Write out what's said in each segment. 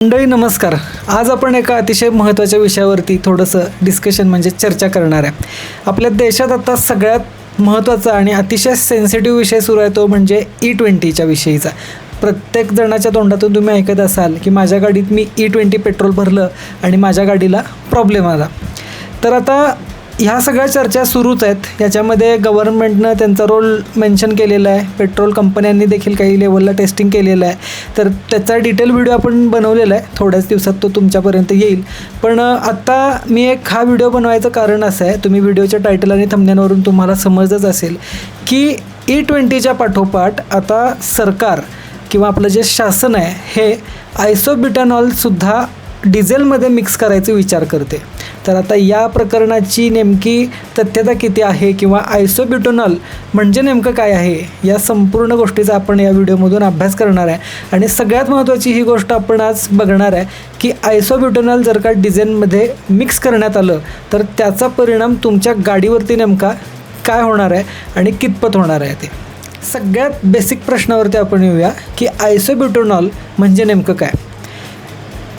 मंडळी नमस्कार. आज आपण एका अतिशय महत्त्वाच्या विषयावरती थोडंसं डिस्कशन म्हणजे चर्चा करणार आहे. आपल्या देशात आता सगळ्यात महत्त्वाचा आणि अतिशय सेन्सिटिव्ह विषय सुरू आहे तो म्हणजे E20च्या विषयीचा. प्रत्येक जणाच्या तोंडातून तुम्ही ऐकत असाल की माझ्या गाडीत मी E20 पेट्रोल भरलं आणि माझ्या गाडीला प्रॉब्लेम आला. तर आता ह्या सगळ्या चर्चा सुरूच आहेत. याच्यामध्ये गव्हर्नमेंटनं त्यांचा रोल मेन्शन केलेला आहे, पेट्रोल कंपन्यांनी देखील काही लेवलला टेस्टिंग केलेलं आहे. तर त्याचा डिटेल व्हिडिओ आपण बनवलेला आहे, थोड्याच दिवसात तो तुमच्यापर्यंत येईल. पण आत्ता मी हा व्हिडिओ बनवायचं कारण असं आहे, तुम्ही व्हिडिओच्या टायटल आणि थंबनेलवरून तुम्हाला समजतच असेल की E20च्या पाठोपाठ आता सरकार किंवा आपलं जे शासन आहे हे आयसोब्युटॅनॉलसुद्धा डिझेलमध्ये मिक्स करायचा विचार करते. तर आता या प्रकरणाची नेमकी तथ्यता किती आहे किंवा आयसोब्युटॅनॉल म्हणजे नेमकं काय आहे, या संपूर्ण गोष्टीचा आपण या व्हिडिओमधून अभ्यास करणार आहे. आणि सगळ्यात महत्त्वाची ही गोष्ट आपण आज बघणार आहे की आयसोब्युटॅनॉल जर का डिझेलमध्ये मिक्स करण्यात आलं तर त्याचा परिणाम तुमच्या गाडीवरती नेमका काय होणार आहे आणि कितपत होणार आहे. ते सगळ्यात बेसिक प्रश्नावरती आपण येऊया की आयसोब्युटॅनॉल म्हणजे नेमकं काय.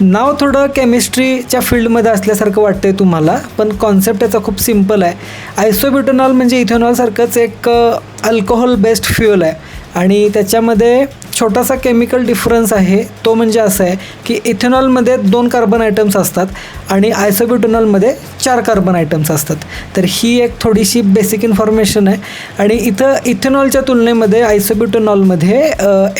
नाव थोडं केमिस्ट्रीच्या फील्डमध्ये असल्यासारखं वाटतं आहे तुम्हाला, पण कॉन्सेप्ट त्याचा खूप सिम्पल आहे. आयसोब्युटॅनॉल म्हणजे इथेनॉलसारखंच एक अल्कोहोल बेस्ड फ्युअल आहे आणि त्याच्यामध्ये छोटासा केमिकल डिफरन्स आहे. तो म्हणजे असं आहे की इथेनॉलमध्ये 2 कार्बन आयटम्स असतात आणि आयसोब्युटॅनॉलमध्ये 4 कार्बन आयटम्स असतात. तर ही एक थोडीशी बेसिक इन्फॉर्मेशन आहे. आणि इथं इथेनॉलच्या तुलनेमध्ये आयसोब्युटॅनॉलमध्ये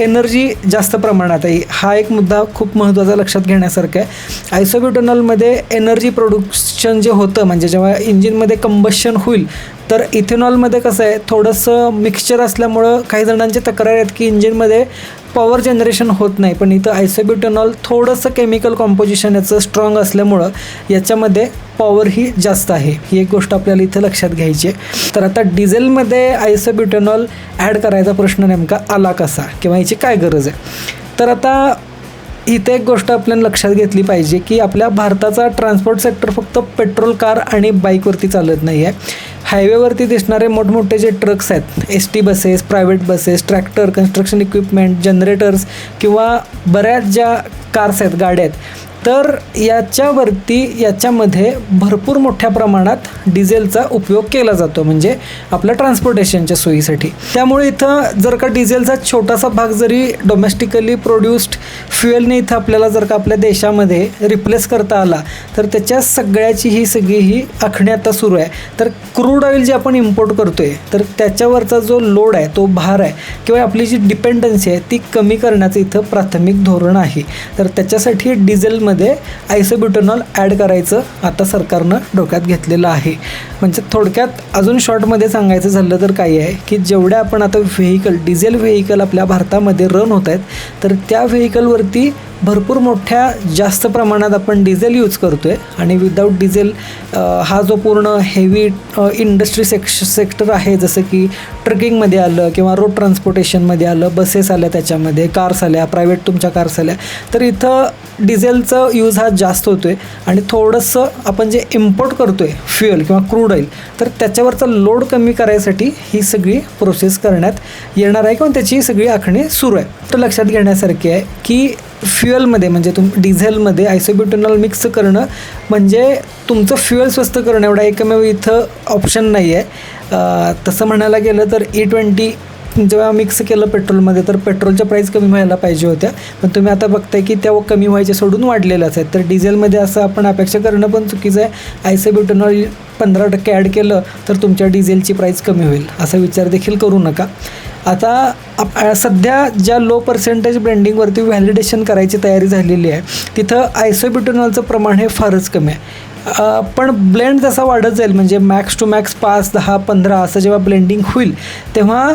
एनर्जी जास्त प्रमाणात आहे. हा एक मुद्दा खूप महत्त्वाचा लक्षात घेण्यासारखा आहे. आयसोब्युटॅनॉलमध्ये एनर्जी प्रोडक्शन जे होतं म्हणजे जेव्हा इंजिनमध्ये कंबशन होईल, तर इथेनॉलमध्ये कसं आहे थोडंसं मिक्सचर असल्यामुळं काही जणांचे तक्रार आहेत की इंजिनमध्ये पॉवर जनरेशन होत नाही. पण इथं आयसोब्युटॅनॉल थोडंसं केमिकल कॉम्पोजिशन याचं स्ट्रॉंग असल्यामुळं याच्यामध्ये पॉवर ही जास्त आहे. ही एक गोष्ट आपल्याला इथं लक्षात घ्यायची आहे. तर आता डिझेलमध्ये आयसोब्युटॅनॉल ॲड करायचा प्रश्न नेमका आला कसा किंवा याची काय गरज आहे. तर आता इथे एक गोष्ट आपल्याला लक्षात घेतली पाहिजे की आपल्या भारताचा ट्रान्सपोर्ट सेक्टर फक्त पेट्रोल कार आणि बाईकवरती चालत नाही आहे. हायवेवरती दिसणारे मोठमोठे जे ट्रक्स आहेत, ST buses, private buses, tractor, construction equipment, generators किंवा बऱ्याच ज्या कार्स आहेत, गाड्या आहेत, तर याच्यामध्ये भरपूर मोठ्या प्रमाणात डिझेलचा उपयोग केला जातो म्हणजे आपल्या ट्रान्सपोर्टेशनच्या सोयीसाठी. त्यामुळे इथं जर का डिझेलचा छोटासा भाग जरी डोमेस्टिकली प्रोड्यूस्ड फ्युएलने इथं आपल्याला जर का आपल्या देशामध्ये रिप्लेस करता आला तर त्याच्या सगळ्याची सगळी आखणी आता सुरू आहे. तर क्रूड ऑइल जे आपण इम्पोर्ट करतो आहे तर त्याच्यावरचा जो लोड आहे, तो भार आहे किंवा आपली जी डिपेंडन्सी आहे ती कमी करण्याचं इथं प्राथमिक धोरण आहे. तर त्याच्यासाठी डिझेलमध्ये आयसोब्युटॅनॉल ॲड करायचं आता सरकारनं डोक्यात घेतलेलं आहे. म्हणजे थोडक्यात अजून शॉर्टमध्ये सांगायचं झालं तर काय आहे की जेवढ्या आपण आता डिझेल व्हेकल आपल्या भारतामध्ये रन होत आहेत तर त्या व्हेकलवरती भरपूर मोठ्या जास्त प्रमाणात आपण डिझेल यूज करतो आहे. आणि विदाऊट डिझेल हा जो पूर्ण हेवी इंडस्ट्री सेक्टर आहे, जसं की ट्रकिंगमध्ये आलं किंवा रोड ट्रान्सपोर्टेशनमध्ये आलं, बसेस आल्या, त्याच्यामध्ये कार्स आल्या, प्रायव्हेट तुमच्या कार्स आल्या, तर इथं डिझेलचं यूज हा जास्त होतो आहे. आणि थोडंसं आपण जे इम्पोर्ट करतो आहे फ्युएल किंवा क्रूड ऑइल, तर त्याच्यावरचा लोड कमी करायसाठी ही सगळी प्रोसेस करण्यात येणार आहे किंवा त्याची सगळी आखणी सुरू आहे. तर लक्षात घेण्यासारखी आहे की फ्युएलमध्ये म्हणजे डिझेलमध्ये आयसोब्युटॅनॉल मिक्स करणं म्हणजे तुमचं फ्युएल स्वस्त करणं एवढा एकमेव इथं ऑप्शन नाही आहे. तसं म्हणायला गेलं तर E20 जेव्हा मिक्स केलं पेट्रोलमध्ये तर पेट्रोलच्या प्राईस कमी व्हायला पाहिजे होत्या, पण तुम्ही आता बघताय की त्या कमी व्हायचे सोडून वाढलेल्याच आहेत. तर डिझेलमध्ये असं आपण अपेक्षा करणं पण चुकीचं आहे. आयसोब्युटॅनॉल 15% ॲड केलं तर तुमच्या डिझेलची प्राईस कमी होईल असा विचार देखील करू नका. आता सध्या ज्या लो पर्सेंटेज ब्लेंडिंगवरती व्हॅलिडेशन करायची तयारी झालेली आहे तिथं आयसोब्युटॅनॉलचं प्रमाण हे फारच कमी आहे. पण ब्लेंड जसा वाढत जाईल म्हणजे मॅक्स टू मॅक्स 5, 10, 15 असं जेव्हा ब्लेंडिंग होईल तेव्हा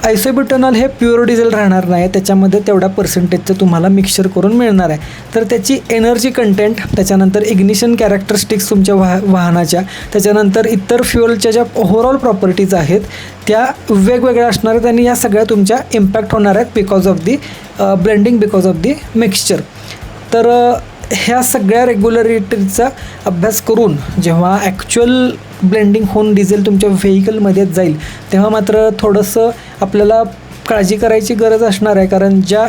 आयसोब्युटॅनॉल हे प्युअर डिझेल राहणार नाही. त्याच्यामध्ये तेवढ्या पर्सेंटेजचं तुम्हाला मिक्सचर करून मिळणार आहे. तर त्याची एनर्जी कंटेंट, त्याच्यानंतर इग्निशन कॅरेक्टरिस्टिक्स तुमच्या वाहनाच्या, त्याच्यानंतर इतर फ्युअलच्या ज्या ओव्हरऑल प्रॉपर्टीज आहेत त्या वेगवेगळ्या असणार आहेत आणि या सगळ्या तुमच्या इम्पॅक्ट होणार आहेत because of the blending, because of the mixture. तर ह्या सगळ्या रेग्युलरिटीचा अभ्यास करून जेव्हा ॲक्च्युअल ब्लेंडिंग होऊन डिझेल तुमच्या व्हेकलमध्ये जाईल तेव्हा मात्र थोडंसं आपल्याला काळजी करायची गरज असणार आहे. कारण ज्या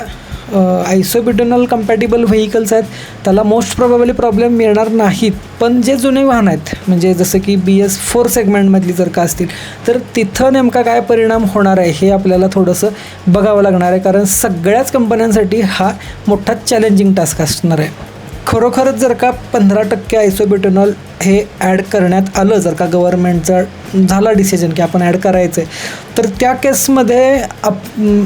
आयसोब्युटेनॉल कम्पॅटिबल व्हेकल्स आहेत त्याला मोस्ट प्रोबॅबली प्रॉब्लेम येणार नाहीत. पण जे जुने वाहन आहेत म्हणजे जसं की BS4 सेगमेंटमधली जर का असतील तर तिथं नेमका काय परिणाम होणार आहे हे आपल्याला थोडंसं बघावं लागणार आहे, कारण सगळ्याच कंपन्यांसाठी हा मोठा चॅलेंजिंग टास्क असणार आहे. खरोखरच जर का 15% आयसोब्युटेनॉल हे ॲड करण्यात आलं, जर का गव्हर्नमेंटचा झाला डिसिजन की आपण ॲड करायचं आहे, तर त्या केसमध्ये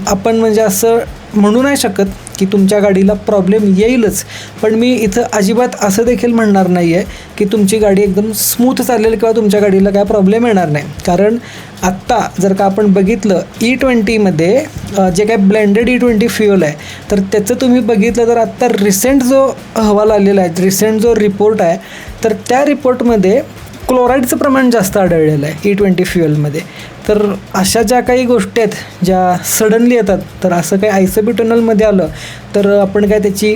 आपण म्हणजे असं म्हणू नाही शकत की तुमच्या गाडीला प्रॉब्लेम येईलच. पण मी इथं अजिबात असं देखील म्हणणार नाही आहे की तुमची गाडी एकदम स्मूथ चालेल किंवा तुमच्या गाडीला काय प्रॉब्लेम येणार नाही. कारण आत्ता जर का आपण बघितलं E20मध्ये जे काय ब्लेंडेड E20 फ्युअल आहे तर त्याचं तुम्ही बघितलं तर आत्ता रिसेंट जो अहवाल आलेला आहे, रिसेंट जो रिपोर्ट आहे, तर त्या रिपोर्टमध्ये क्लोराईडचं प्रमाण जास्त आढळलेलं आहे E20 फ्युअलमध्ये. तर अशा ज्या काही गोष्टी आहेत ज्या सडनली येतात, तर असं काही आयसोब्युटेनॉलमध्ये आलं तर आपण काय त्याची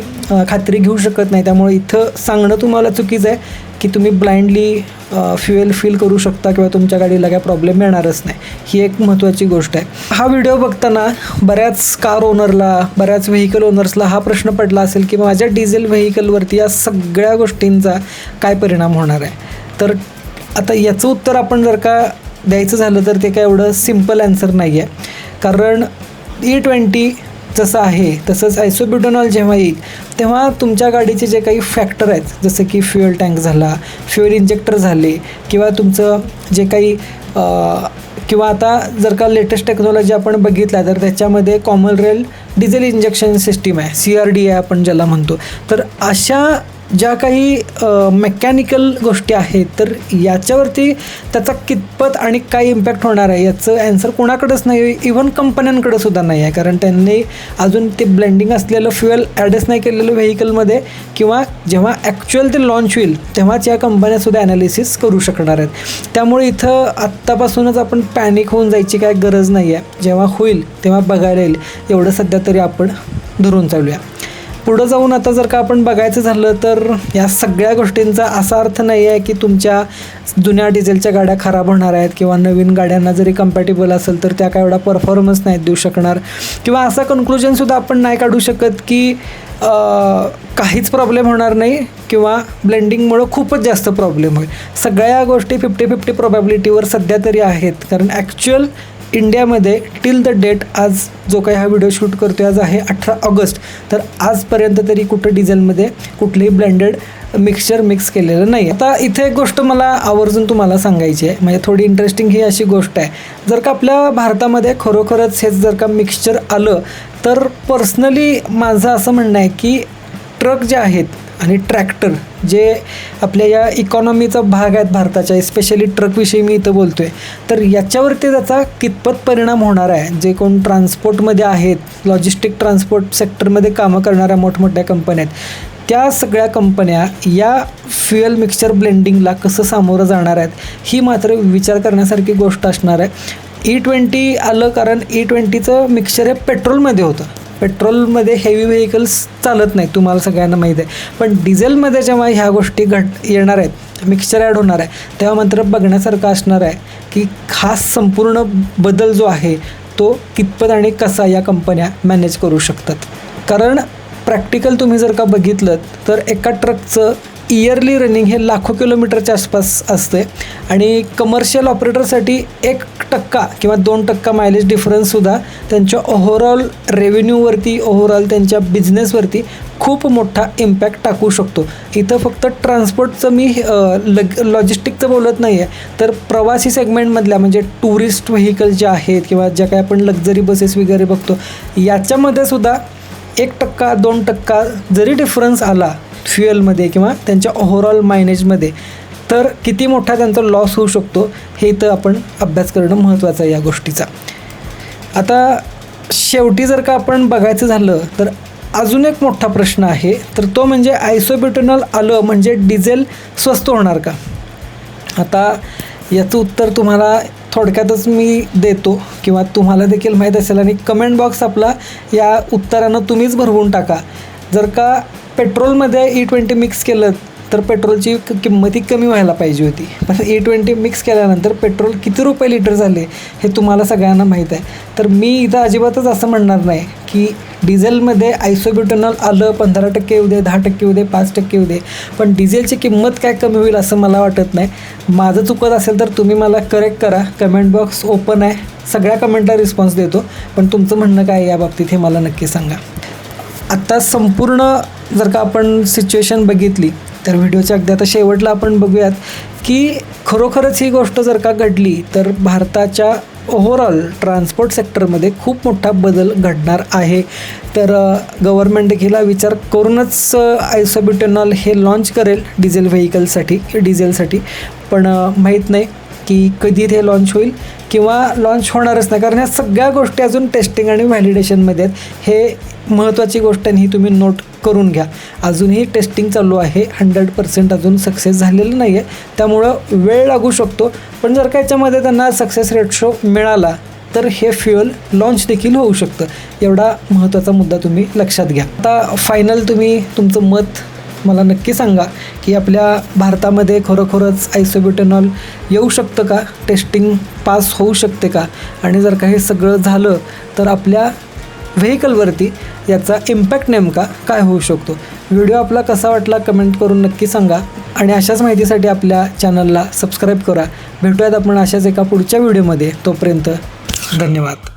खात्री घेऊ शकत नाही. त्यामुळे इथं सांगणं तुम्हाला चुकीचं आहे की तुम्ही ब्लाइंडली फ्युएल फिल करू शकता किंवा तुमच्या गाडीला काय प्रॉब्लेम येणारच नाही. ही एक महत्त्वाची गोष्ट आहे. हा व्हिडिओ बघताना बऱ्याच कार ओनरला, बऱ्याच व्हेकल ओनर्सला हा प्रश्न पडला असेल की माझ्या डिझेल व्हेकलवरती या सगळ्या गोष्टींचा काय परिणाम होणार आहे. तर आता याचं उत्तर आपण जर का द्यायचं झालं तर ते काय एवढं सिम्पल ॲन्सर नाही आहे. कारण E20 जसं आहे तसंच आयसोब्युटेनॉल जेव्हा येईल तेव्हा तुमच्या गाडीचे जे काही फॅक्टर आहेत, जसं की फ्युएल टँक झाला, फ्युएल इंजेक्टर झाले, किंवा तुमचं जे काही किंवा आता जर का लेटेस्ट टेक्नॉलॉजी आपण बघितला तर त्याच्यामध्ये common rail diesel injection system आहे, CRD आहे आपण ज्याला म्हणतो. तर अशा ज्या काही मेकॅनिकल गोष्टी आहेत तर याच्यावरती त्याचा कितपत आणि काय इम्पॅक्ट होणार आहे याचं ॲन्सर कोणाकडेच नाही आहे, इव्हन कंपन्यांकडे सुद्धा नाही आहे. कारण त्यांनी अजून ते ब्लेंडिंग असलेलं फ्युएल ॲडच नाही केलेलं व्हेकलमध्ये, किंवा जेव्हा ॲक्च्युअल ते लॉन्च होईल तेव्हाच या कंपन्यासुद्धा ॲनालिसिस करू शकणार आहेत. त्यामुळे इथं आत्तापासूनच आपण पॅनिक होऊन जायची काय गरज नाही आहे. जेव्हा होईल तेव्हा बघायला येईल एवढं सध्या तरी आपण धरून चालूया. पुढं जाऊन आता जर का आपण बघायचं झालं तर या सगळ्या गोष्टींचा असा अर्थ नाही आहे की तुमच्या जुन्या डिझेलच्या गाड्या खराब होणार आहेत किंवा नवीन गाड्यांना जरी कम्पॅटिबल असेल तर त्या काय एवढा परफॉर्मन्स नाहीत देऊ शकणार, किंवा असा कन्क्लुजनसुद्धा आपण नाही काढू शकत की काहीच प्रॉब्लेम होणार नाही किंवा ब्लेंडिंगमुळं खूपच जास्त प्रॉब्लेम होईल. सगळ्या गोष्टी 50-50 प्रोबॅबिलिटीवर सध्या तरी आहेत. कारण ॲक्च्युअल इंडियामध्ये टिल द डेट, आज जो काही हा व्हिडिओ शूट करतो आज आहे 18 ऑगस्ट, तर आजपर्यंत तरी कुठं डिझेलमध्ये कुठलंही ब्लेंडेड मिक्सचर मिक्स केलेलं नाही. आता इथे एक गोष्ट मला आवर्जून तुम्हाला सांगायची आहे, म्हणजे थोडी इंटरेस्टिंग ही अशी गोष्ट आहे, जर का आपल्या भारतामध्ये खरोखरच हेच जर का मिक्सचर आलं तर पर्सनली माझं असं म्हणणं आहे की ट्रक जे आहेत आणि ट्रॅक्टर जे आपल्या या इकॉनॉमीचा भाग आहेत भारताच्या, स्पेशली ट्रकविषयी मी इथं बोलतो आहे, तर याच्यावरती त्याचा कितपत परिणाम होणार आहे. जे कोण ट्रान्सपोर्टमध्ये आहेत, लॉजिस्टिक ट्रान्सपोर्ट सेक्टरमध्ये कामं करणाऱ्या मोठमोठ्या कंपन्या आहेत, त्या सगळ्या कंपन्या या फ्युएल मिक्सचर ब्लेंडिंगला कसं सामोरं जाणार आहेत ही मात्र विचार करण्यासारखी गोष्ट असणार आहे. E20 आलं कारण E20चं मिक्सचर हे पेट्रोलमध्ये होतं. पेट्रोलमध्ये हेवी व्हेकल्स चालत नाहीत, तुम्हाला सगळ्यांना माहीत आहे. पण डिझेलमध्ये जेव्हा ह्या गोष्टी येणार आहेत, मिक्सचर ॲड होणार आहे, तेव्हा मात्र बघण्यासारखं असणार आहे की हा संपूर्ण बदल जो आहे तो कितपत आणि कसा या कंपन्या मॅनेज करू शकतात. कारण प्रॅक्टिकल तुम्ही जर का बघितलं तर एका ट्रकचं इयरली रनिंग हे लाखो किलोमीटरच्या आसपास असते आणि कमर्शियल ऑपरेटरसाठी 1% किंवा 2% मायलेज डिफरन्ससुद्धा त्यांच्या ओव्हरऑल रेव्हेन्यूवरती, ओव्हरऑल त्यांच्या बिझनेसवरती खूप मोठा इम्पॅक्ट टाकू शकतो. इथं फक्त ट्रान्सपोर्टचं मी लॉजिस्टिकचं बोलत नाही आहे, तर प्रवासी सेगमेंटमधल्या म्हणजे टुरिस्ट व्हेकल जे आहेत किंवा ज्या काही आपण लक्झरी बसेस वगैरे बघतो याच्यामध्ये सुद्धा 1%-2% जरी डिफरन्स आला फ्युएलमध्ये किंवा त्यांच्या ओव्हरऑल मायलेजमध्ये तर किती मोठा त्यांचा लॉस होऊ शकतो हे इथं आपण अभ्यास करणं महत्त्वाचं आहे या गोष्टीचा. आता शेवटी जर का आपण बघायचं झालं तर अजून एक मोठा प्रश्न आहे, तर तो म्हणजे आयसोब्युटेनॉल आलं म्हणजे डिझेल स्वस्त होणार का. आता याचं उत्तर तुम्हाला थोडक्यातच मी देतो किंवा तुम्हाला देखील माहीत असेल आणि कमेंट बॉक्स आपला या उत्तरानं तुम्हीच भरवून टाका. जर का पेट्रोलमध्ये E20 मिक्स केलं तर पेट्रोलची किंमत ही कमी व्हायला पाहिजे होती. पण E20 मिक्स केल्यानंतर पेट्रोल किती रुपये लिटर झाले हे तुम्हाला सगळ्यांना माहीत आहे. तर मी इथं अजिबातच असं म्हणणार नाही की डिझेलमध्ये आयसोब्युटेनॉल आलं 15% येऊ दे, 10% येऊ दे, 5% येऊ दे, पण डिझेलची किंमत काय कमी होईल असं मला वाटत नाही. माझं चुकत असेल तर तुम्ही मला करेक्ट करा. कमेंट बॉक्स ओपन आहे, सगळ्या कमेंटला रिस्पॉन्स देतो. पण तुमचं म्हणणं काय आहे या बाबतीत हे मला नक्की सांगा. आत्ता संपूर्ण जर का आपण सिच्युएशन बघितली तर व्हिडिओच्या अगदी आता शेवटला आपण बघूयात की खरोखरच ही गोष्ट जर का घडली तर भारताच्या ओव्हरऑल ट्रान्सपोर्ट सेक्टरमध्ये खूप मोठा बदल घडणार आहे. तर गव्हर्मेंट देखील विचार करूनच आयसोब्युटेनॉल हे लॉन्च करेल डिझेलसाठी. पण माहीत नाही की कधी ते लॉन्च होईल किंवा लॉन्च होणारच नाही, कारण ह्या सगळ्या गोष्टी अजून टेस्टिंग आणि व्हॅलिडेशनमध्ये आहेत. हे महत्त्वाची गोष्ट आणि ही तुम्ही नोट करून घ्या. अजूनही टेस्टिंग चालू आहे, 100% अजून सक्सेस झालेलं नाही आहे, त्यामुळं वेळ लागू शकतो. पण जर का याच्यामध्ये त्यांना सक्सेस रेशो मिळाला तर हे फ्युअल लॉन्च देखील होऊ शकतं. एवढा महत्त्वाचा मुद्दा तुम्ही लक्षात घ्या. आता फायनल तुम्ही तुमचं मत मला नक्की सांगा की आपल्या भारतामध्ये खरोखरच आयसोब्युटेनॉल येऊ शकतं का, टेस्टिंग पास होऊ शकते का, आणि जर का हे सगळं झालं तर आपल्या व्हेकलवरती याचा इम्पॅक्ट नेमका काय होऊ शकतो. व्हिडिओ आपला कसा वाटला कमेंट करून नक्की सांगा आणि अशाच माहितीसाठी आपल्या चॅनलला सबस्क्राईब करा. भेटूयात आपण अशाच एका पुढच्या व्हिडिओमध्ये. तोपर्यंत धन्यवाद.